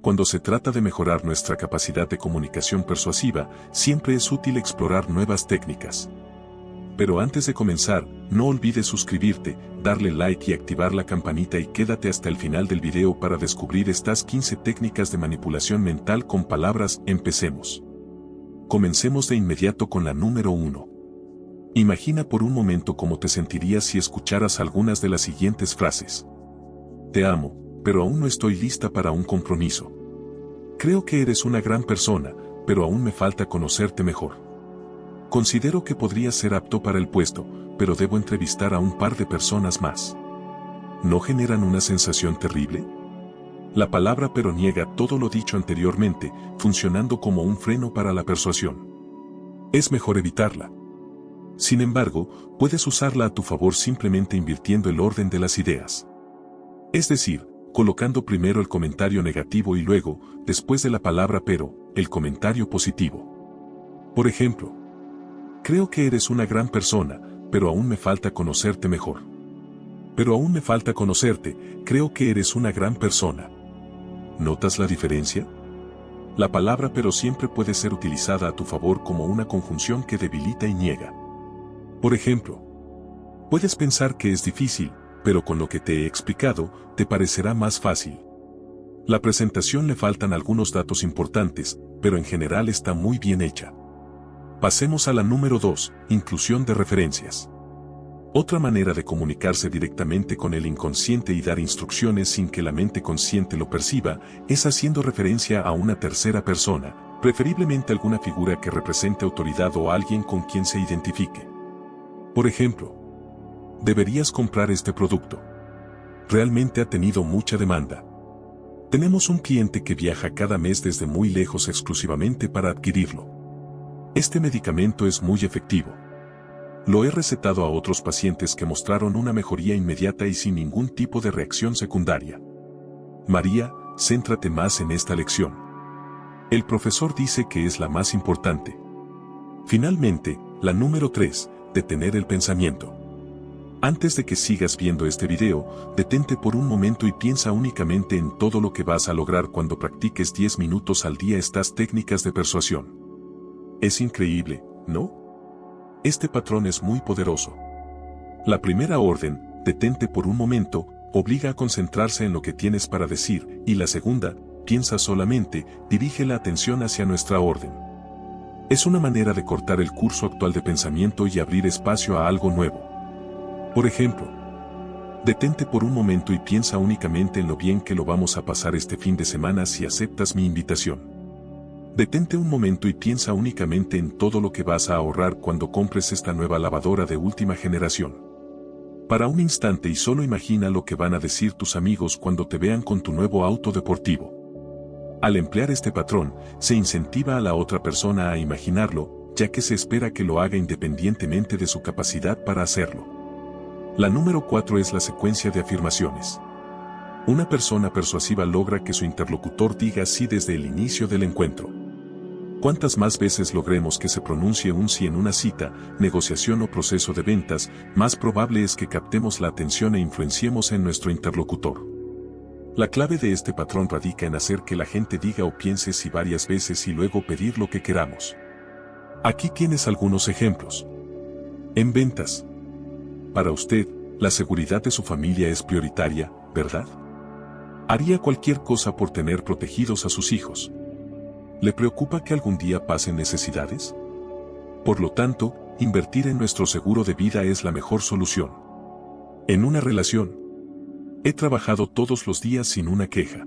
Cuando se trata de mejorar nuestra capacidad de comunicación persuasiva, siempre es útil explorar nuevas técnicas. Pero antes de comenzar, no olvides suscribirte, darle like y activar la campanita y quédate hasta el final del video para descubrir estas 15 técnicas de manipulación mental con palabras. Empecemos. Comencemos de inmediato con la número 1. Imagina por un momento cómo te sentirías si escucharas algunas de las siguientes frases. Te amo, pero aún no estoy lista para un compromiso. Creo que eres una gran persona, pero aún me falta conocerte mejor. Considero que podrías ser apto para el puesto, pero debo entrevistar a un par de personas más. ¿No generan una sensación terrible? La palabra pero niega todo lo dicho anteriormente, funcionando como un freno para la persuasión. Es mejor evitarla. Sin embargo, puedes usarla a tu favor simplemente invirtiendo el orden de las ideas. Es decir, colocando primero el comentario negativo y luego, después de la palabra pero, el comentario positivo. Por ejemplo, creo que eres una gran persona, pero aún me falta conocerte mejor. Pero aún me falta conocerte, creo que eres una gran persona. ¿Notas la diferencia? La palabra pero siempre puede ser utilizada a tu favor como una conjunción que debilita y niega. Por ejemplo, puedes pensar que es difícil, pero con lo que te he explicado, te parecerá más fácil. La presentación le faltan algunos datos importantes, pero en general está muy bien hecha. Pasemos a la número 2, inclusión de referencias. Otra manera de comunicarse directamente con el inconsciente y dar instrucciones sin que la mente consciente lo perciba, es haciendo referencia a una tercera persona, preferiblemente alguna figura que represente autoridad o alguien con quien se identifique. Por ejemplo, deberías comprar este producto. Realmente ha tenido mucha demanda. Tenemos un cliente que viaja cada mes desde muy lejos exclusivamente para adquirirlo. Este medicamento es muy efectivo. Lo he recetado a otros pacientes que mostraron una mejoría inmediata y sin ningún tipo de reacción secundaria. María, céntrate más en esta lección. El profesor dice que es la más importante. Finalmente, la número 3, detener el pensamiento. Antes de que sigas viendo este video, detente por un momento y piensa únicamente en todo lo que vas a lograr cuando practiques 10 minutos al día estas técnicas de persuasión. Es increíble, ¿no? Este patrón es muy poderoso. La primera orden, detente por un momento, obliga a concentrarse en lo que tienes para decir, y la segunda, piensa solamente, dirige la atención hacia nuestra orden. Es una manera de cortar el curso actual de pensamiento y abrir espacio a algo nuevo. Por ejemplo, detente por un momento y piensa únicamente en lo bien que lo vamos a pasar este fin de semana si aceptas mi invitación. Detente un momento y piensa únicamente en todo lo que vas a ahorrar cuando compres esta nueva lavadora de última generación. Para un instante y solo imagina lo que van a decir tus amigos cuando te vean con tu nuevo auto deportivo. Al emplear este patrón, se incentiva a la otra persona a imaginarlo, ya que se espera que lo haga independientemente de su capacidad para hacerlo. La número 4 es la secuencia de afirmaciones. Una persona persuasiva logra que su interlocutor diga sí desde el inicio del encuentro. Cuantas más veces logremos que se pronuncie un sí en una cita, negociación o proceso de ventas, más probable es que captemos la atención e influenciemos en nuestro interlocutor. La clave de este patrón radica en hacer que la gente diga o piense sí varias veces y luego pedir lo que queramos. Aquí tienes algunos ejemplos. En ventas. Para usted, la seguridad de su familia es prioritaria, ¿verdad? Haría cualquier cosa por tener protegidos a sus hijos. ¿Le preocupa que algún día pasen necesidades? Por lo tanto, invertir en nuestro seguro de vida es la mejor solución. En una relación. He trabajado todos los días sin una queja.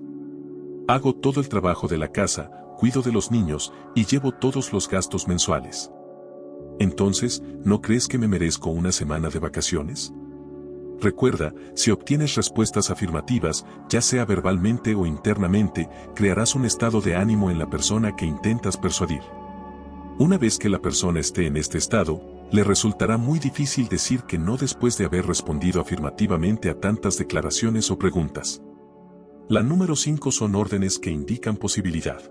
Hago todo el trabajo de la casa, cuido de los niños y llevo todos los gastos mensuales. Entonces, ¿no crees que me merezco una semana de vacaciones? Recuerda, si obtienes respuestas afirmativas, ya sea verbalmente o internamente, crearás un estado de ánimo en la persona que intentas persuadir. Una vez que la persona esté en este estado, le resultará muy difícil decir que no después de haber respondido afirmativamente a tantas declaraciones o preguntas. La número 5 son órdenes que indican posibilidad.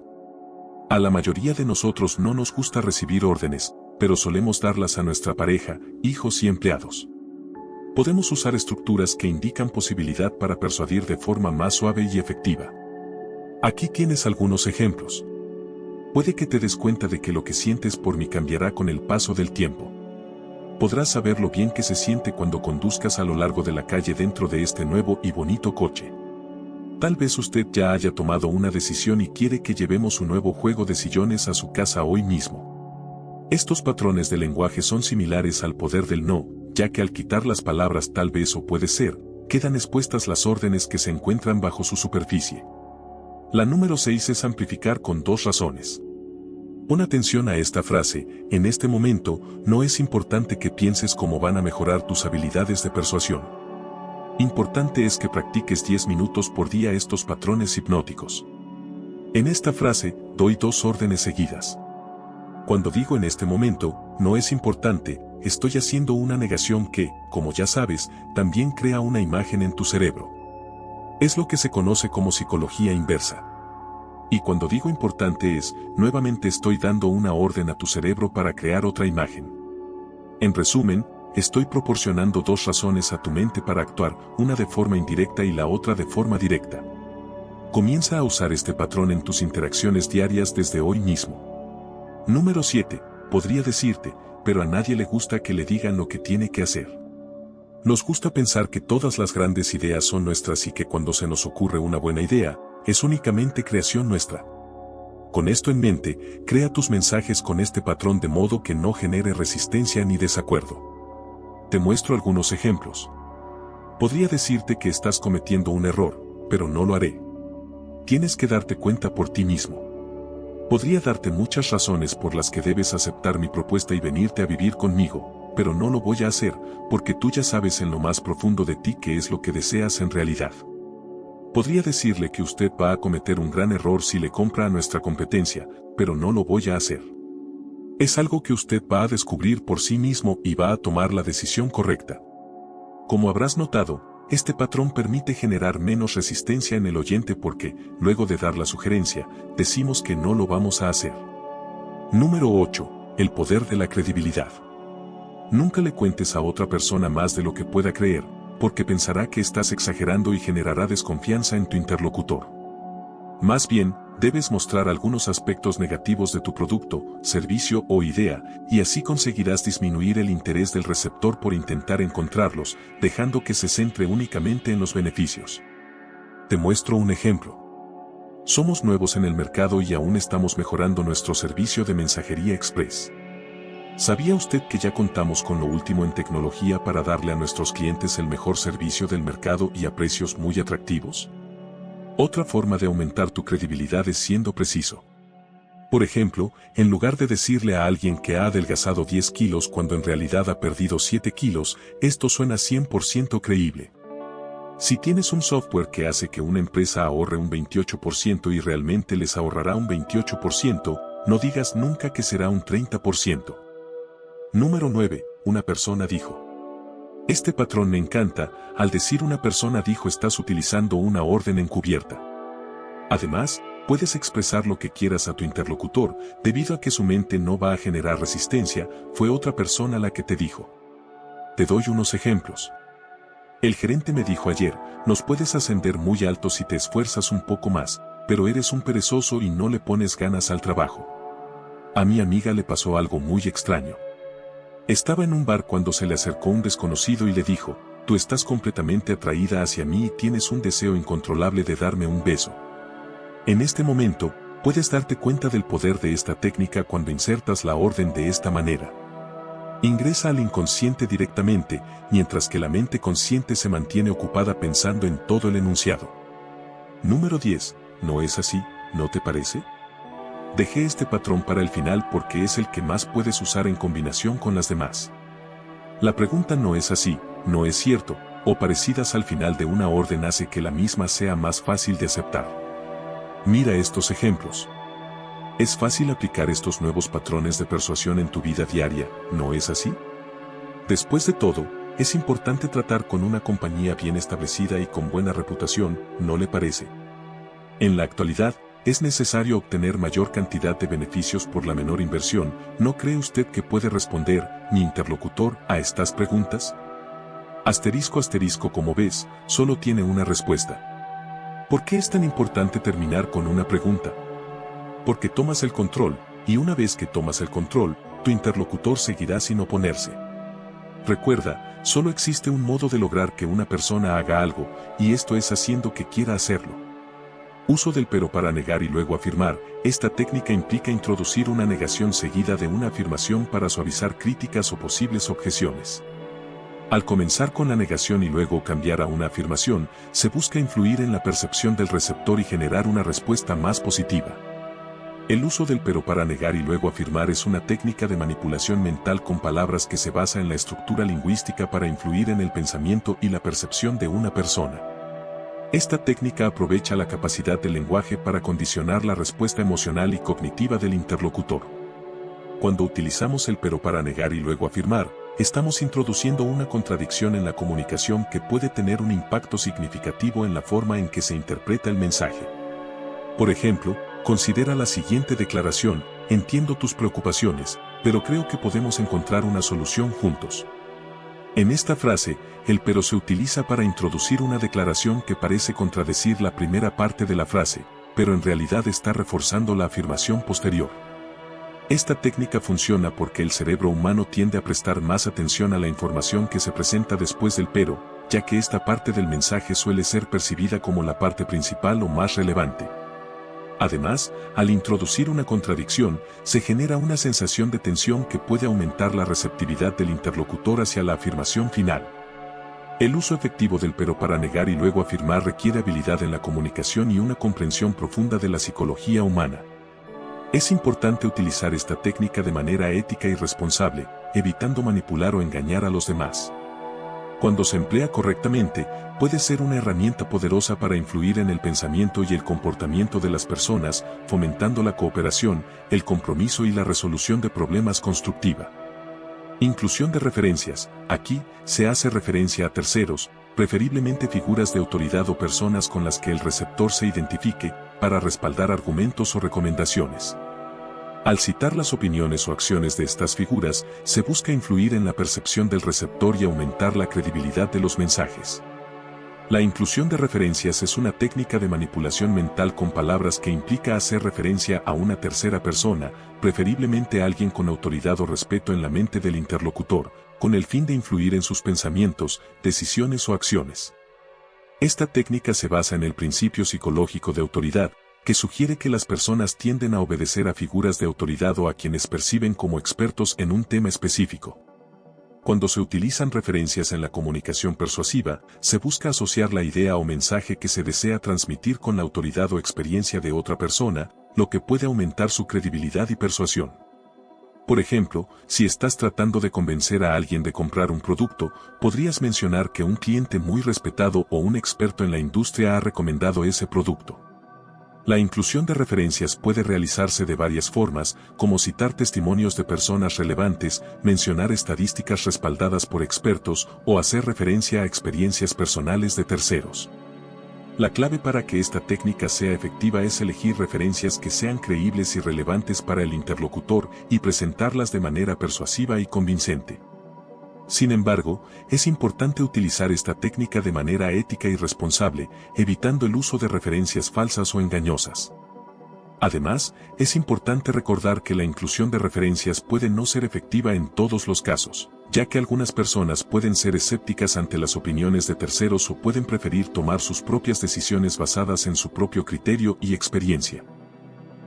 A la mayoría de nosotros no nos gusta recibir órdenes, pero solemos darlas a nuestra pareja, hijos y empleados. Podemos usar estructuras que indican posibilidad para persuadir de forma más suave y efectiva. Aquí tienes algunos ejemplos. Puede que te des cuenta de que lo que sientes por mí cambiará con el paso del tiempo. Podrás saber lo bien que se siente cuando conduzcas a lo largo de la calle dentro de este nuevo y bonito coche. Tal vez usted ya haya tomado una decisión y quiere que llevemos un nuevo juego de sillones a su casa hoy mismo. Estos patrones de lenguaje son similares al poder del no, ya que al quitar las palabras tal vez o puede ser, quedan expuestas las órdenes que se encuentran bajo su superficie. La número 6 es amplificar con 2 razones. Pon atención a esta frase: en este momento, no es importante que pienses cómo van a mejorar tus habilidades de persuasión. Importante es que practiques 10 minutos por día estos patrones hipnóticos. En esta frase, doy 2 órdenes seguidas. Cuando digo en este momento, no es importante, estoy haciendo una negación que, como ya sabes, también crea una imagen en tu cerebro. Es lo que se conoce como psicología inversa. Y cuando digo importante es, nuevamente estoy dando una orden a tu cerebro para crear otra imagen. En resumen, estoy proporcionando 2 razones a tu mente para actuar, una de forma indirecta y la otra de forma directa. Comienza a usar este patrón en tus interacciones diarias desde hoy mismo. Número 7. Podría decirte, pero a nadie le gusta que le digan lo que tiene que hacer. Nos gusta pensar que todas las grandes ideas son nuestras y que cuando se nos ocurre una buena idea, es únicamente creación nuestra. Con esto en mente, crea tus mensajes con este patrón de modo que no genere resistencia ni desacuerdo. Te muestro algunos ejemplos. Podría decirte que estás cometiendo un error, pero no lo haré. Tienes que darte cuenta por ti mismo. Podría darte muchas razones por las que debes aceptar mi propuesta y venirte a vivir conmigo, pero no lo voy a hacer, porque tú ya sabes en lo más profundo de ti qué es lo que deseas en realidad. Podría decirle que usted va a cometer un gran error si le compra a nuestra competencia, pero no lo voy a hacer. Es algo que usted va a descubrir por sí mismo y va a tomar la decisión correcta. Como habrás notado, este patrón permite generar menos resistencia en el oyente porque, luego de dar la sugerencia, decimos que no lo vamos a hacer. Número 8. El poder de la credibilidad. Nunca le cuentes a otra persona más de lo que pueda creer, porque pensará que estás exagerando y generará desconfianza en tu interlocutor. Más bien, debes mostrar algunos aspectos negativos de tu producto, servicio o idea, y así conseguirás disminuir el interés del receptor por intentar encontrarlos, dejando que se centre únicamente en los beneficios. Te muestro un ejemplo. Somos nuevos en el mercado y aún estamos mejorando nuestro servicio de mensajería express. ¿Sabía usted que ya contamos con lo último en tecnología para darle a nuestros clientes el mejor servicio del mercado y a precios muy atractivos? Otra forma de aumentar tu credibilidad es siendo preciso. Por ejemplo, en lugar de decirle a alguien que ha adelgazado 10 kilos cuando en realidad ha perdido 7 kilos, esto suena 100% creíble. Si tienes un software que hace que una empresa ahorre un 28% y realmente les ahorrará un 28%, no digas nunca que será un 30%. Número 9. Una persona dijo. Este patrón me encanta. Al decir una persona dijo estás utilizando una orden encubierta. Además, puedes expresar lo que quieras a tu interlocutor, debido a que su mente no va a generar resistencia, fue otra persona la que te dijo. Te doy unos ejemplos. El gerente me dijo ayer, nos puedes ascender muy alto si te esfuerzas un poco más, pero eres un perezoso y no le pones ganas al trabajo. A mi amiga le pasó algo muy extraño. Estaba en un bar cuando se le acercó un desconocido y le dijo, tú estás completamente atraída hacia mí y tienes un deseo incontrolable de darme un beso. En este momento, puedes darte cuenta del poder de esta técnica cuando insertas la orden de esta manera. Ingresa al inconsciente directamente, mientras que la mente consciente se mantiene ocupada pensando en todo el enunciado. Número 10. ¿No es así, no te parece? Dejé este patrón para el final porque es el que más puedes usar en combinación con las demás. La pregunta no es así, no es cierto, o parecidas al final de una orden hace que la misma sea más fácil de aceptar. Mira estos ejemplos. Es fácil aplicar estos nuevos patrones de persuasión en tu vida diaria, ¿no es así? Después de todo, es importante tratar con una compañía bien establecida y con buena reputación, ¿no le parece? En la actualidad, es necesario obtener mayor cantidad de beneficios por la menor inversión. ¿No cree usted que puede responder, mi interlocutor, a estas preguntas? Asterisco asterisco como ves, solo tiene una respuesta. ¿Por qué es tan importante terminar con una pregunta? Porque tomas el control, y una vez que tomas el control, tu interlocutor seguirá sin oponerse. Recuerda, solo existe un modo de lograr que una persona haga algo, y esto es haciendo que quiera hacerlo. Uso del pero para negar y luego afirmar. Esta técnica implica introducir una negación seguida de una afirmación para suavizar críticas o posibles objeciones. Al comenzar con la negación y luego cambiar a una afirmación, se busca influir en la percepción del receptor y generar una respuesta más positiva. El uso del pero para negar y luego afirmar es una técnica de manipulación mental con palabras que se basa en la estructura lingüística para influir en el pensamiento y la percepción de una persona. Esta técnica aprovecha la capacidad del lenguaje para condicionar la respuesta emocional y cognitiva del interlocutor. Cuando utilizamos el pero para negar y luego afirmar, estamos introduciendo una contradicción en la comunicación que puede tener un impacto significativo en la forma en que se interpreta el mensaje. Por ejemplo, considera la siguiente declaración: entiendo tus preocupaciones, pero creo que podemos encontrar una solución juntos. En esta frase, el pero se utiliza para introducir una declaración que parece contradecir la primera parte de la frase, pero en realidad está reforzando la afirmación posterior. Esta técnica funciona porque el cerebro humano tiende a prestar más atención a la información que se presenta después del pero, ya que esta parte del mensaje suele ser percibida como la parte principal o más relevante. Además, al introducir una contradicción, se genera una sensación de tensión que puede aumentar la receptividad del interlocutor hacia la afirmación final. El uso efectivo del pero para negar y luego afirmar requiere habilidad en la comunicación y una comprensión profunda de la psicología humana. Es importante utilizar esta técnica de manera ética y responsable, evitando manipular o engañar a los demás. Cuando se emplea correctamente, puede ser una herramienta poderosa para influir en el pensamiento y el comportamiento de las personas, fomentando la cooperación, el compromiso y la resolución de problemas constructiva. Inclusión de referencias. Aquí, se hace referencia a terceros, preferiblemente figuras de autoridad o personas con las que el receptor se identifique, para respaldar argumentos o recomendaciones. Al citar las opiniones o acciones de estas figuras, se busca influir en la percepción del receptor y aumentar la credibilidad de los mensajes. La inclusión de referencias es una técnica de manipulación mental con palabras que implica hacer referencia a una tercera persona, preferiblemente alguien con autoridad o respeto en la mente del interlocutor, con el fin de influir en sus pensamientos, decisiones o acciones. Esta técnica se basa en el principio psicológico de autoridad, que sugiere que las personas tienden a obedecer a figuras de autoridad o a quienes perciben como expertos en un tema específico. Cuando se utilizan referencias en la comunicación persuasiva, se busca asociar la idea o mensaje que se desea transmitir con la autoridad o experiencia de otra persona, lo que puede aumentar su credibilidad y persuasión. Por ejemplo, si estás tratando de convencer a alguien de comprar un producto, podrías mencionar que un cliente muy respetado o un experto en la industria ha recomendado ese producto. La inclusión de referencias puede realizarse de varias formas, como citar testimonios de personas relevantes, mencionar estadísticas respaldadas por expertos o hacer referencia a experiencias personales de terceros. La clave para que esta técnica sea efectiva es elegir referencias que sean creíbles y relevantes para el interlocutor y presentarlas de manera persuasiva y convincente. Sin embargo, es importante utilizar esta técnica de manera ética y responsable, evitando el uso de referencias falsas o engañosas. Además, es importante recordar que la inclusión de referencias puede no ser efectiva en todos los casos, ya que algunas personas pueden ser escépticas ante las opiniones de terceros o pueden preferir tomar sus propias decisiones basadas en su propio criterio y experiencia.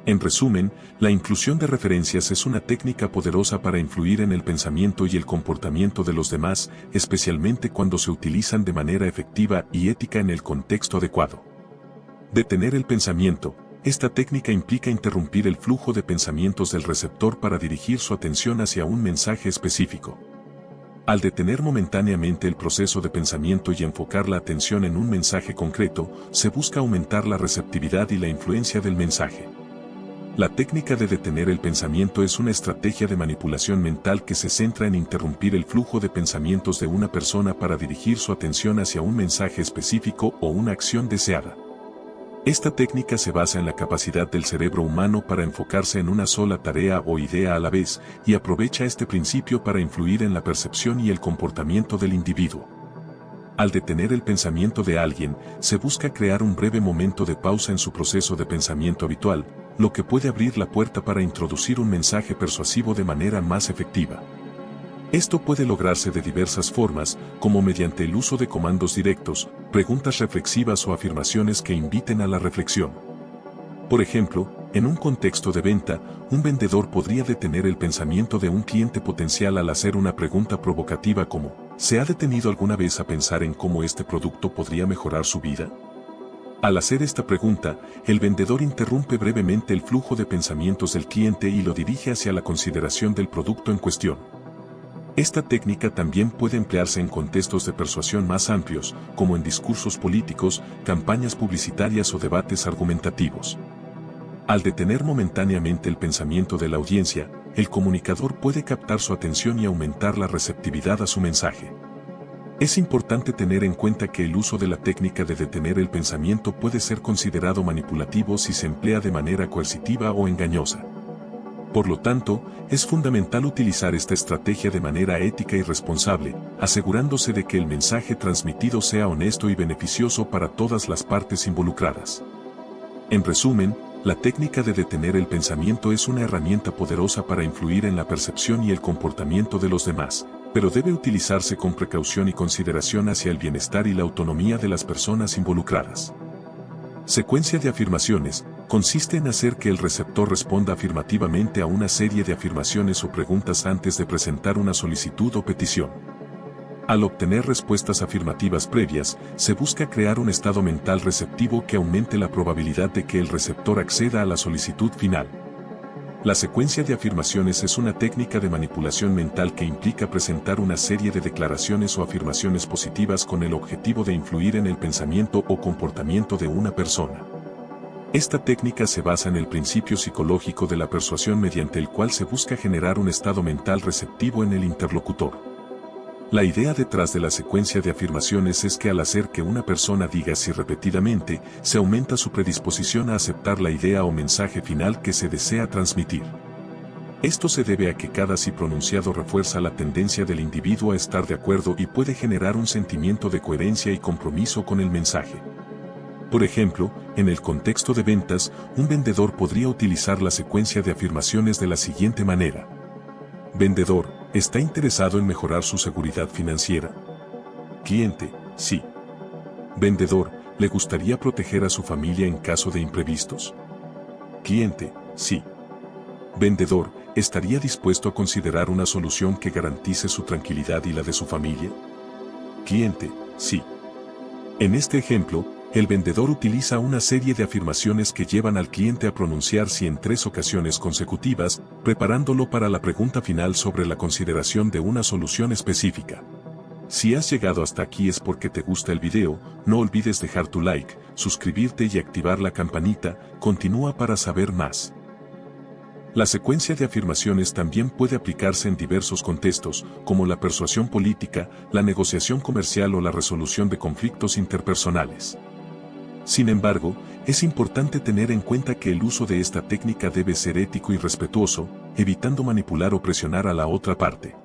En resumen, la inclusión de referencias es una técnica poderosa para influir en el pensamiento y el comportamiento de los demás, especialmente cuando se utilizan de manera efectiva y ética en el contexto adecuado. Detener el pensamiento. Esta técnica implica interrumpir el flujo de pensamientos del receptor para dirigir su atención hacia un mensaje específico. Al detener momentáneamente el proceso de pensamiento y enfocar la atención en un mensaje concreto, se busca aumentar la receptividad y la influencia del mensaje. La técnica de detener el pensamiento es una estrategia de manipulación mental que se centra en interrumpir el flujo de pensamientos de una persona para dirigir su atención hacia un mensaje específico o una acción deseada. Esta técnica se basa en la capacidad del cerebro humano para enfocarse en una sola tarea o idea a la vez, y aprovecha este principio para influir en la percepción y el comportamiento del individuo. Al detener el pensamiento de alguien, se busca crear un breve momento de pausa en su proceso de pensamiento habitual, lo que puede abrir la puerta para introducir un mensaje persuasivo de manera más efectiva. Esto puede lograrse de diversas formas, como mediante el uso de comandos directos, preguntas reflexivas o afirmaciones que inviten a la reflexión. Por ejemplo, en un contexto de venta, un vendedor podría detener el pensamiento de un cliente potencial al hacer una pregunta provocativa como, ¿se ha detenido alguna vez a pensar en cómo este producto podría mejorar su vida? Al hacer esta pregunta, el vendedor interrumpe brevemente el flujo de pensamientos del cliente y lo dirige hacia la consideración del producto en cuestión. Esta técnica también puede emplearse en contextos de persuasión más amplios, como en discursos políticos, campañas publicitarias o debates argumentativos. Al detener momentáneamente el pensamiento de la audiencia, el comunicador puede captar su atención y aumentar la receptividad a su mensaje. Es importante tener en cuenta que el uso de la técnica de detener el pensamiento puede ser considerado manipulativo si se emplea de manera coercitiva o engañosa. Por lo tanto, es fundamental utilizar esta estrategia de manera ética y responsable, asegurándose de que el mensaje transmitido sea honesto y beneficioso para todas las partes involucradas. En resumen, la técnica de detener el pensamiento es una herramienta poderosa para influir en la percepción y el comportamiento de los demás, pero debe utilizarse con precaución y consideración hacia el bienestar y la autonomía de las personas involucradas. Secuencia de afirmaciones consiste en hacer que el receptor responda afirmativamente a una serie de afirmaciones o preguntas antes de presentar una solicitud o petición. Al obtener respuestas afirmativas previas, se busca crear un estado mental receptivo que aumente la probabilidad de que el receptor acceda a la solicitud final. La secuencia de afirmaciones es una técnica de manipulación mental que implica presentar una serie de declaraciones o afirmaciones positivas con el objetivo de influir en el pensamiento o comportamiento de una persona. Esta técnica se basa en el principio psicológico de la persuasión mediante el cual se busca generar un estado mental receptivo en el interlocutor. La idea detrás de la secuencia de afirmaciones es que al hacer que una persona diga sí repetidamente, se aumenta su predisposición a aceptar la idea o mensaje final que se desea transmitir. Esto se debe a que cada sí pronunciado refuerza la tendencia del individuo a estar de acuerdo y puede generar un sentimiento de coherencia y compromiso con el mensaje. Por ejemplo, en el contexto de ventas, un vendedor podría utilizar la secuencia de afirmaciones de la siguiente manera. Vendedor, ¿está interesado en mejorar su seguridad financiera? Cliente, sí. Vendedor, ¿le gustaría proteger a su familia en caso de imprevistos? Cliente, sí. Vendedor, ¿estaría dispuesto a considerar una solución que garantice su tranquilidad y la de su familia? Cliente, sí. En este ejemplo, el vendedor utiliza una serie de afirmaciones que llevan al cliente a pronunciar sí en 3 ocasiones consecutivas, preparándolo para la pregunta final sobre la consideración de una solución específica. Si has llegado hasta aquí es porque te gusta el video, no olvides dejar tu like, suscribirte y activar la campanita, continúa para saber más. La secuencia de afirmaciones también puede aplicarse en diversos contextos, como la persuasión política, la negociación comercial o la resolución de conflictos interpersonales. Sin embargo, es importante tener en cuenta que el uso de esta técnica debe ser ético y respetuoso, evitando manipular o presionar a la otra parte.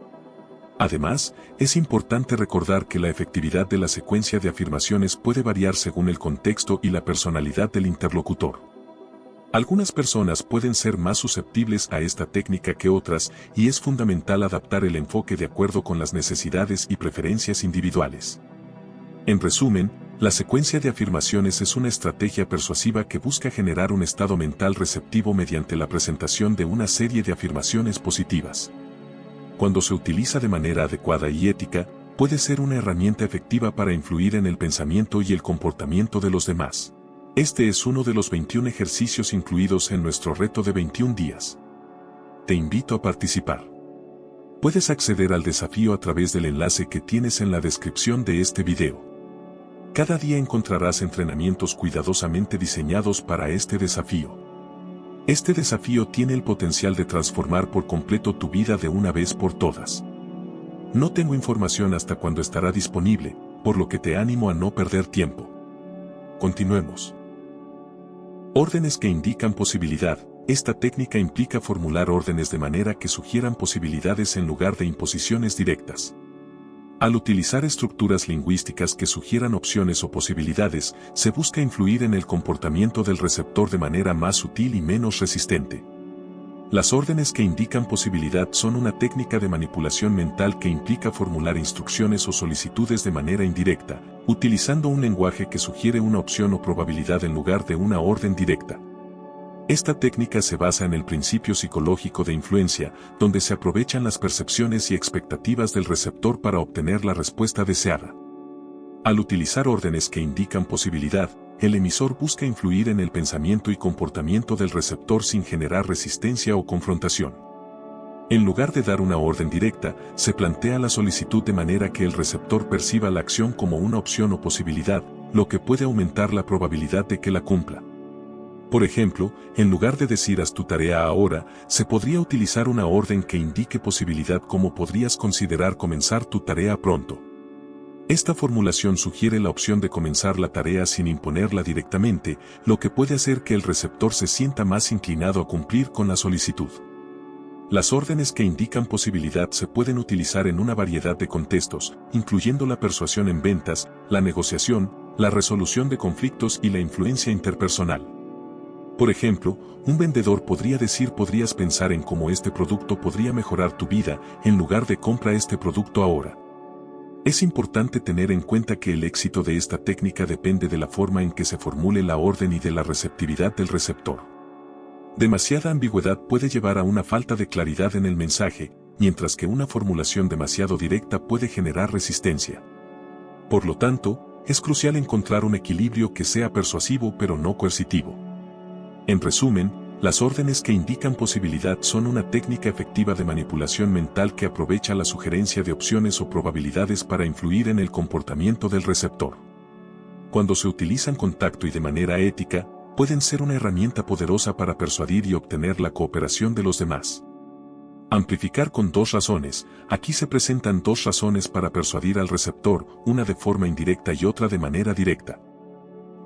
Además, es importante recordar que la efectividad de la secuencia de afirmaciones puede variar según el contexto y la personalidad del interlocutor. Algunas personas pueden ser más susceptibles a esta técnica que otras, y es fundamental adaptar el enfoque de acuerdo con las necesidades y preferencias individuales. En resumen, la secuencia de afirmaciones es una estrategia persuasiva que busca generar un estado mental receptivo mediante la presentación de una serie de afirmaciones positivas. Cuando se utiliza de manera adecuada y ética, puede ser una herramienta efectiva para influir en el pensamiento y el comportamiento de los demás. Este es uno de los 21 ejercicios incluidos en nuestro reto de 21 días. Te invito a participar. Puedes acceder al desafío a través del enlace que tienes en la descripción de este video. Cada día encontrarás entrenamientos cuidadosamente diseñados para este desafío. Este desafío tiene el potencial de transformar por completo tu vida de una vez por todas. No tengo información hasta cuándo estará disponible, por lo que te animo a no perder tiempo. Continuemos. Órdenes que indican posibilidad. Esta técnica implica formular órdenes de manera que sugieran posibilidades en lugar de imposiciones directas. Al utilizar estructuras lingüísticas que sugieran opciones o posibilidades, se busca influir en el comportamiento del receptor de manera más sutil y menos resistente. Las órdenes que indican posibilidad son una técnica de manipulación mental que implica formular instrucciones o solicitudes de manera indirecta, utilizando un lenguaje que sugiere una opción o probabilidad en lugar de una orden directa. Esta técnica se basa en el principio psicológico de influencia, donde se aprovechan las percepciones y expectativas del receptor para obtener la respuesta deseada. Al utilizar órdenes que indican posibilidad, el emisor busca influir en el pensamiento y comportamiento del receptor sin generar resistencia o confrontación. En lugar de dar una orden directa, se plantea la solicitud de manera que el receptor perciba la acción como una opción o posibilidad, lo que puede aumentar la probabilidad de que la cumpla. Por ejemplo, en lugar de decir haz tu tarea ahora, se podría utilizar una orden que indique posibilidad como podrías considerar comenzar tu tarea pronto. Esta formulación sugiere la opción de comenzar la tarea sin imponerla directamente, lo que puede hacer que el receptor se sienta más inclinado a cumplir con la solicitud. Las órdenes que indican posibilidad se pueden utilizar en una variedad de contextos, incluyendo la persuasión en ventas, la negociación, la resolución de conflictos y la influencia interpersonal. Por ejemplo, un vendedor podría decir podrías pensar en cómo este producto podría mejorar tu vida, en lugar de compra este producto ahora. Es importante tener en cuenta que el éxito de esta técnica depende de la forma en que se formule la orden y de la receptividad del receptor. Demasiada ambigüedad puede llevar a una falta de claridad en el mensaje, mientras que una formulación demasiado directa puede generar resistencia. Por lo tanto, es crucial encontrar un equilibrio que sea persuasivo pero no coercitivo. En resumen, las órdenes que indican posibilidad son una técnica efectiva de manipulación mental que aprovecha la sugerencia de opciones o probabilidades para influir en el comportamiento del receptor. Cuando se utilizan con tacto y de manera ética, pueden ser una herramienta poderosa para persuadir y obtener la cooperación de los demás. Amplificar con dos razones. Aquí se presentan dos razones para persuadir al receptor, una de forma indirecta y otra de manera directa.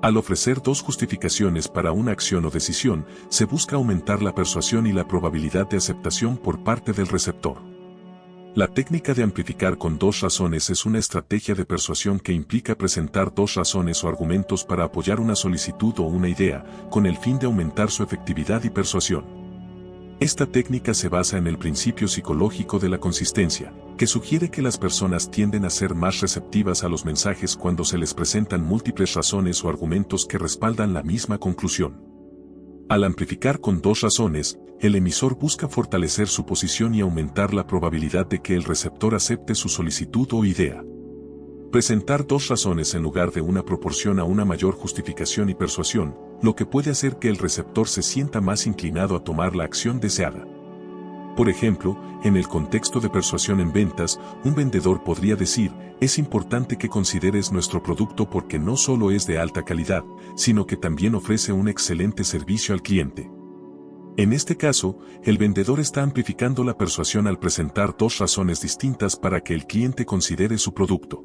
Al ofrecer dos justificaciones para una acción o decisión, se busca aumentar la persuasión y la probabilidad de aceptación por parte del receptor. La técnica de amplificar con dos razones es una estrategia de persuasión que implica presentar dos razones o argumentos para apoyar una solicitud o una idea, con el fin de aumentar su efectividad y persuasión. Esta técnica se basa en el principio psicológico de la consistencia, que sugiere que las personas tienden a ser más receptivas a los mensajes cuando se les presentan múltiples razones o argumentos que respaldan la misma conclusión. Al amplificar con dos razones, el emisor busca fortalecer su posición y aumentar la probabilidad de que el receptor acepte su solicitud o idea. Presentar dos razones en lugar de una proporciona una mayor justificación y persuasión, lo que puede hacer que el receptor se sienta más inclinado a tomar la acción deseada. Por ejemplo, en el contexto de persuasión en ventas, un vendedor podría decir, es importante que consideres nuestro producto porque no solo es de alta calidad, sino que también ofrece un excelente servicio al cliente. En este caso, el vendedor está amplificando la persuasión al presentar dos razones distintas para que el cliente considere su producto.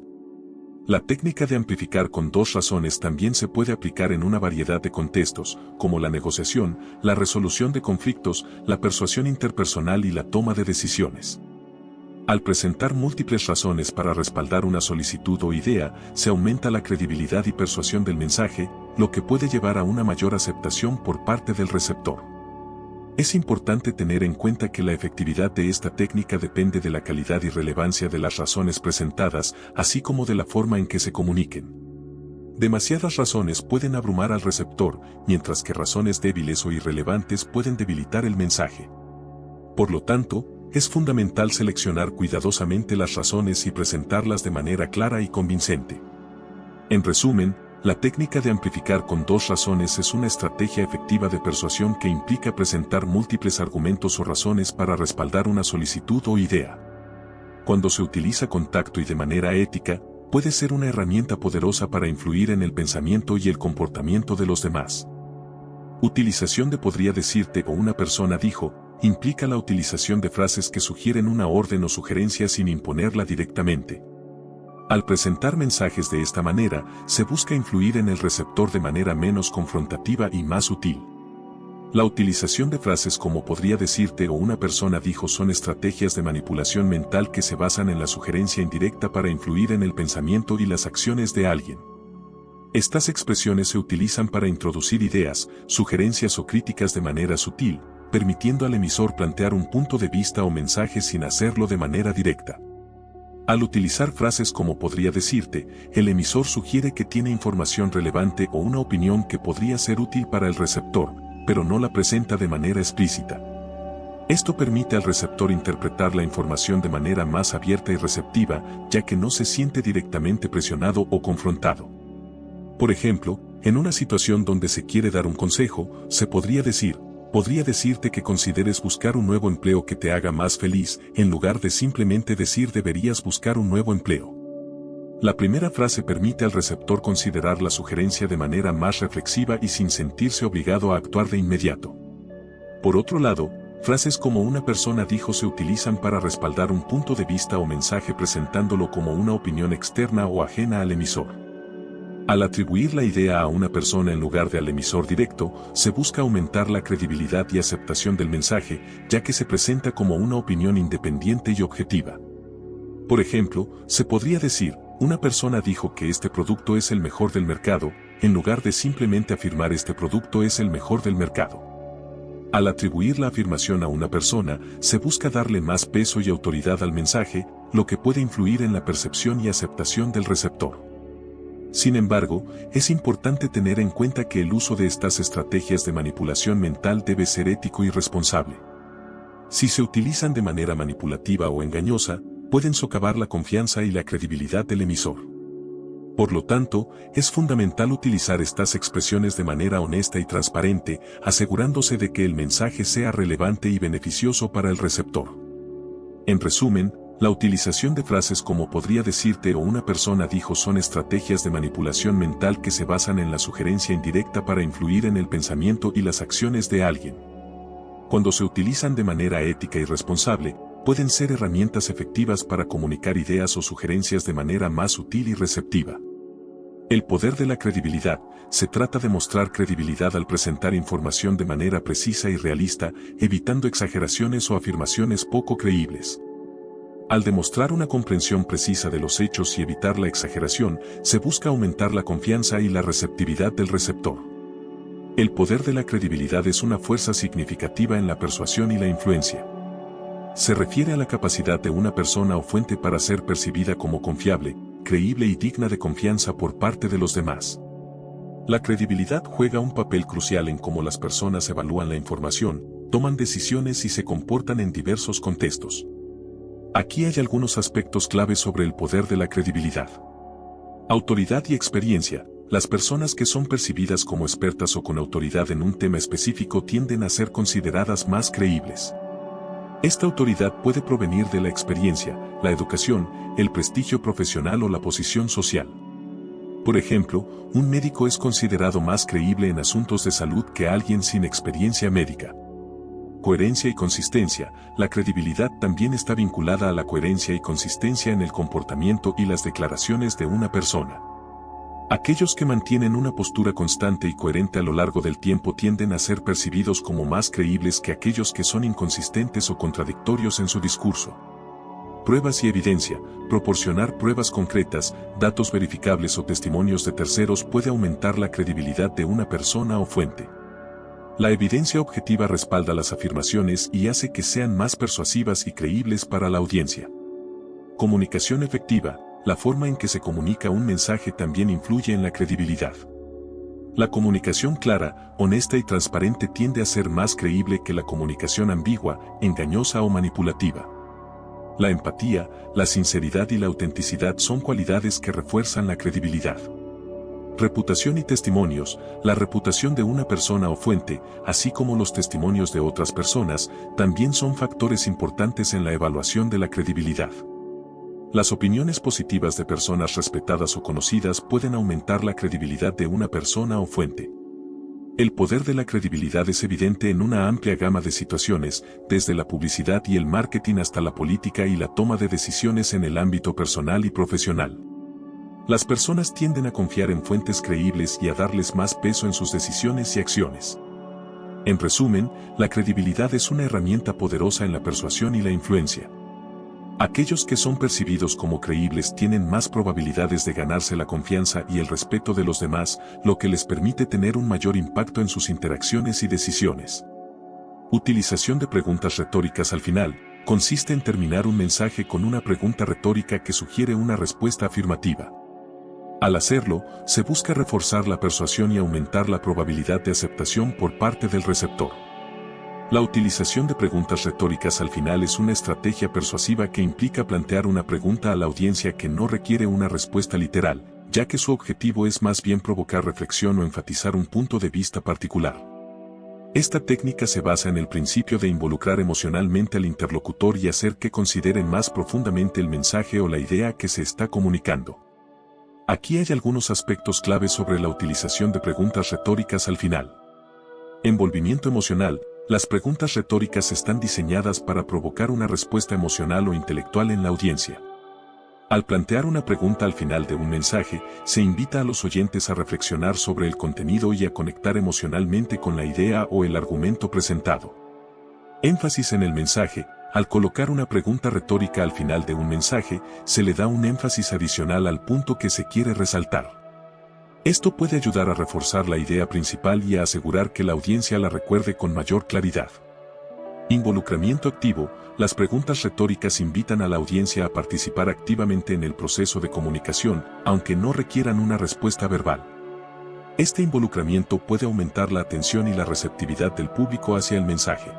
La técnica de amplificar con dos razones también se puede aplicar en una variedad de contextos, como la negociación, la resolución de conflictos, la persuasión interpersonal y la toma de decisiones. Al presentar múltiples razones para respaldar una solicitud o idea, se aumenta la credibilidad y persuasión del mensaje, lo que puede llevar a una mayor aceptación por parte del receptor. Es importante tener en cuenta que la efectividad de esta técnica depende de la calidad y relevancia de las razones presentadas, así como de la forma en que se comuniquen. Demasiadas razones pueden abrumar al receptor, mientras que razones débiles o irrelevantes pueden debilitar el mensaje. Por lo tanto, es fundamental seleccionar cuidadosamente las razones y presentarlas de manera clara y convincente. En resumen, la técnica de amplificar con dos razones es una estrategia efectiva de persuasión que implica presentar múltiples argumentos o razones para respaldar una solicitud o idea. Cuando se utiliza con tacto y de manera ética, puede ser una herramienta poderosa para influir en el pensamiento y el comportamiento de los demás. Utilización de podría decirte o una persona dijo, implica la utilización de frases que sugieren una orden o sugerencia sin imponerla directamente. Al presentar mensajes de esta manera, se busca influir en el receptor de manera menos confrontativa y más sutil. La utilización de frases como podría decirte o una persona dijo son estrategias de manipulación mental que se basan en la sugerencia indirecta para influir en el pensamiento y las acciones de alguien. Estas expresiones se utilizan para introducir ideas, sugerencias o críticas de manera sutil, permitiendo al emisor plantear un punto de vista o mensaje sin hacerlo de manera directa. Al utilizar frases como podría decirte, el emisor sugiere que tiene información relevante o una opinión que podría ser útil para el receptor, pero no la presenta de manera explícita. Esto permite al receptor interpretar la información de manera más abierta y receptiva, ya que no se siente directamente presionado o confrontado. Por ejemplo, en una situación donde se quiere dar un consejo, se podría decirte que consideres buscar un nuevo empleo que te haga más feliz, en lugar de simplemente decir deberías buscar un nuevo empleo. La primera frase permite al receptor considerar la sugerencia de manera más reflexiva y sin sentirse obligado a actuar de inmediato. Por otro lado, frases como una persona dijo se utilizan para respaldar un punto de vista o mensaje presentándolo como una opinión externa o ajena al emisor. Al atribuir la idea a una persona en lugar de al emisor directo, se busca aumentar la credibilidad y aceptación del mensaje, ya que se presenta como una opinión independiente y objetiva. Por ejemplo, se podría decir, una persona dijo que este producto es el mejor del mercado, en lugar de simplemente afirmar este producto es el mejor del mercado. Al atribuir la afirmación a una persona, se busca darle más peso y autoridad al mensaje, lo que puede influir en la percepción y aceptación del receptor. Sin embargo, es importante tener en cuenta que el uso de estas estrategias de manipulación mental debe ser ético y responsable. Si se utilizan de manera manipulativa o engañosa, pueden socavar la confianza y la credibilidad del emisor. Por lo tanto, es fundamental utilizar estas expresiones de manera honesta y transparente, asegurándose de que el mensaje sea relevante y beneficioso para el receptor. En resumen, la utilización de frases como podría decirte o una persona dijo son estrategias de manipulación mental que se basan en la sugerencia indirecta para influir en el pensamiento y las acciones de alguien. Cuando se utilizan de manera ética y responsable, pueden ser herramientas efectivas para comunicar ideas o sugerencias de manera más sutil y receptiva. El poder de la credibilidad. Se trata de mostrar credibilidad al presentar información de manera precisa y realista, evitando exageraciones o afirmaciones poco creíbles. Al demostrar una comprensión precisa de los hechos y evitar la exageración, se busca aumentar la confianza y la receptividad del receptor. El poder de la credibilidad es una fuerza significativa en la persuasión y la influencia. Se refiere a la capacidad de una persona o fuente para ser percibida como confiable, creíble y digna de confianza por parte de los demás. La credibilidad juega un papel crucial en cómo las personas evalúan la información, toman decisiones y se comportan en diversos contextos. Aquí hay algunos aspectos claves sobre el poder de la credibilidad. Autoridad y experiencia. Las personas que son percibidas como expertas o con autoridad en un tema específico tienden a ser consideradas más creíbles. Esta autoridad puede provenir de la experiencia, la educación, el prestigio profesional o la posición social. Por ejemplo, un médico es considerado más creíble en asuntos de salud que alguien sin experiencia médica. Coherencia y consistencia. La credibilidad también está vinculada a la coherencia y consistencia en el comportamiento y las declaraciones de una persona. Aquellos que mantienen una postura constante y coherente a lo largo del tiempo tienden a ser percibidos como más creíbles que aquellos que son inconsistentes o contradictorios en su discurso. Pruebas y evidencia. Proporcionar pruebas concretas, datos verificables o testimonios de terceros puede aumentar la credibilidad de una persona o fuente. La evidencia objetiva respalda las afirmaciones y hace que sean más persuasivas y creíbles para la audiencia. Comunicación efectiva. La forma en que se comunica un mensaje también influye en la credibilidad. La comunicación clara, honesta y transparente tiende a ser más creíble que la comunicación ambigua, engañosa o manipulativa. La empatía, la sinceridad y la autenticidad son cualidades que refuerzan la credibilidad. Reputación y testimonios. La reputación de una persona o fuente, así como los testimonios de otras personas, también son factores importantes en la evaluación de la credibilidad. Las opiniones positivas de personas respetadas o conocidas pueden aumentar la credibilidad de una persona o fuente. El poder de la credibilidad es evidente en una amplia gama de situaciones, desde la publicidad y el marketing hasta la política y la toma de decisiones en el ámbito personal y profesional. Las personas tienden a confiar en fuentes creíbles y a darles más peso en sus decisiones y acciones. En resumen, la credibilidad es una herramienta poderosa en la persuasión y la influencia. Aquellos que son percibidos como creíbles tienen más probabilidades de ganarse la confianza y el respeto de los demás, lo que les permite tener un mayor impacto en sus interacciones y decisiones. Utilización de preguntas retóricas al final. Consiste en terminar un mensaje con una pregunta retórica que sugiere una respuesta afirmativa. Al hacerlo, se busca reforzar la persuasión y aumentar la probabilidad de aceptación por parte del receptor. La utilización de preguntas retóricas al final es una estrategia persuasiva que implica plantear una pregunta a la audiencia que no requiere una respuesta literal, ya que su objetivo es más bien provocar reflexión o enfatizar un punto de vista particular. Esta técnica se basa en el principio de involucrar emocionalmente al interlocutor y hacer que considere más profundamente el mensaje o la idea que se está comunicando. Aquí hay algunos aspectos claves sobre la utilización de preguntas retóricas al final. Envolvimiento emocional. Las preguntas retóricas están diseñadas para provocar una respuesta emocional o intelectual en la audiencia. Al plantear una pregunta al final de un mensaje, se invita a los oyentes a reflexionar sobre el contenido y a conectar emocionalmente con la idea o el argumento presentado. Énfasis en el mensaje. Al colocar una pregunta retórica al final de un mensaje, se le da un énfasis adicional al punto que se quiere resaltar. Esto puede ayudar a reforzar la idea principal y a asegurar que la audiencia la recuerde con mayor claridad. Involucramiento activo. Las preguntas retóricas invitan a la audiencia a participar activamente en el proceso de comunicación, aunque no requieran una respuesta verbal. Este involucramiento puede aumentar la atención y la receptividad del público hacia el mensaje.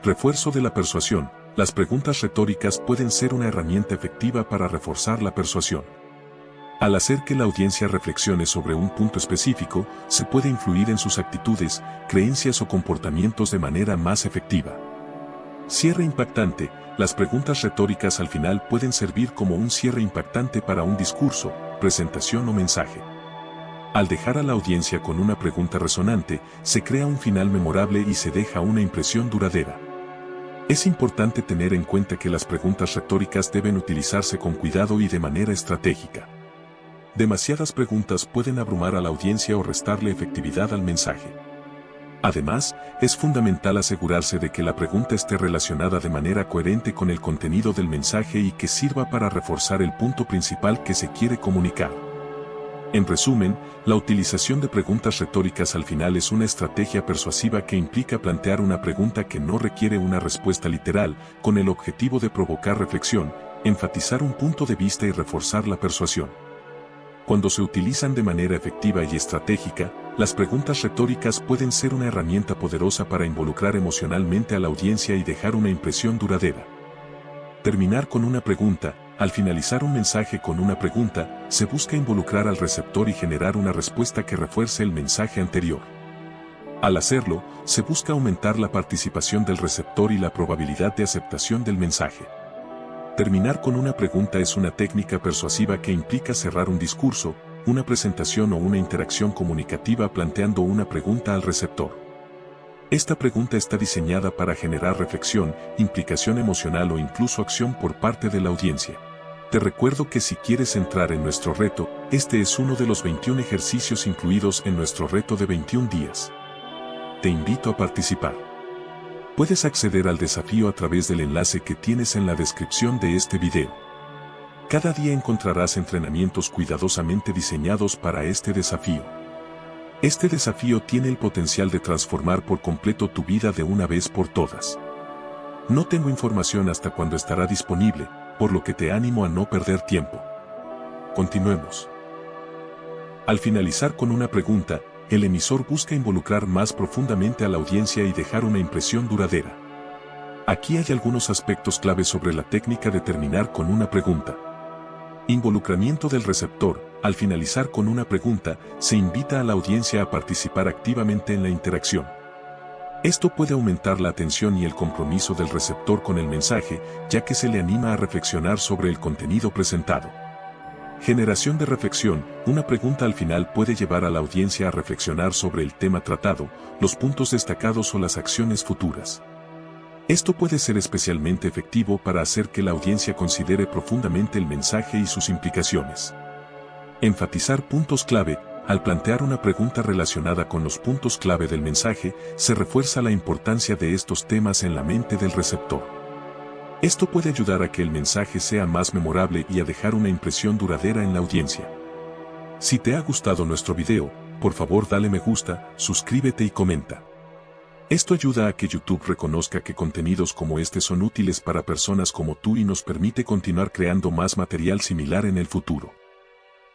Refuerzo de la persuasión. Las preguntas retóricas pueden ser una herramienta efectiva para reforzar la persuasión. Al hacer que la audiencia reflexione sobre un punto específico, se puede influir en sus actitudes, creencias o comportamientos de manera más efectiva. Cierre impactante. Las preguntas retóricas al final pueden servir como un cierre impactante para un discurso, presentación o mensaje. Al dejar a la audiencia con una pregunta resonante, se crea un final memorable y se deja una impresión duradera. Es importante tener en cuenta que las preguntas retóricas deben utilizarse con cuidado y de manera estratégica. Demasiadas preguntas pueden abrumar a la audiencia o restarle efectividad al mensaje. Además, es fundamental asegurarse de que la pregunta esté relacionada de manera coherente con el contenido del mensaje y que sirva para reforzar el punto principal que se quiere comunicar. En resumen, la utilización de preguntas retóricas al final es una estrategia persuasiva que implica plantear una pregunta que no requiere una respuesta literal, con el objetivo de provocar reflexión, enfatizar un punto de vista y reforzar la persuasión. Cuando se utilizan de manera efectiva y estratégica, las preguntas retóricas pueden ser una herramienta poderosa para involucrar emocionalmente a la audiencia y dejar una impresión duradera. Terminar con una pregunta. Al finalizar un mensaje con una pregunta, se busca involucrar al receptor y generar una respuesta que refuerce el mensaje anterior. Al hacerlo, se busca aumentar la participación del receptor y la probabilidad de aceptación del mensaje. Terminar con una pregunta es una técnica persuasiva que implica cerrar un discurso, una presentación o una interacción comunicativa planteando una pregunta al receptor. Esta pregunta está diseñada para generar reflexión, implicación emocional o incluso acción por parte de la audiencia. Te recuerdo que si quieres entrar en nuestro reto, este es uno de los 21 ejercicios incluidos en nuestro reto de 21 días. Te invito a participar. Puedes acceder al desafío a través del enlace que tienes en la descripción de este video. Cada día encontrarás entrenamientos cuidadosamente diseñados para este desafío. Este desafío tiene el potencial de transformar por completo tu vida de una vez por todas. No tengo información hasta cuándo estará disponible, por lo que te animo a no perder tiempo. Continuemos. Al finalizar con una pregunta, el emisor busca involucrar más profundamente a la audiencia y dejar una impresión duradera. Aquí hay algunos aspectos clave sobre la técnica de terminar con una pregunta. Involucramiento del receptor. Al finalizar con una pregunta, se invita a la audiencia a participar activamente en la interacción. Esto puede aumentar la atención y el compromiso del receptor con el mensaje, ya que se le anima a reflexionar sobre el contenido presentado. Generación de reflexión. Una pregunta al final puede llevar a la audiencia a reflexionar sobre el tema tratado, los puntos destacados o las acciones futuras. Esto puede ser especialmente efectivo para hacer que la audiencia considere profundamente el mensaje y sus implicaciones. Enfatizar puntos clave. Al plantear una pregunta relacionada con los puntos clave del mensaje, se refuerza la importancia de estos temas en la mente del receptor. Esto puede ayudar a que el mensaje sea más memorable y a dejar una impresión duradera en la audiencia. Si te ha gustado nuestro video, por favor dale me gusta, suscríbete y comenta. Esto ayuda a que YouTube reconozca que contenidos como este son útiles para personas como tú y nos permite continuar creando más material similar en el futuro.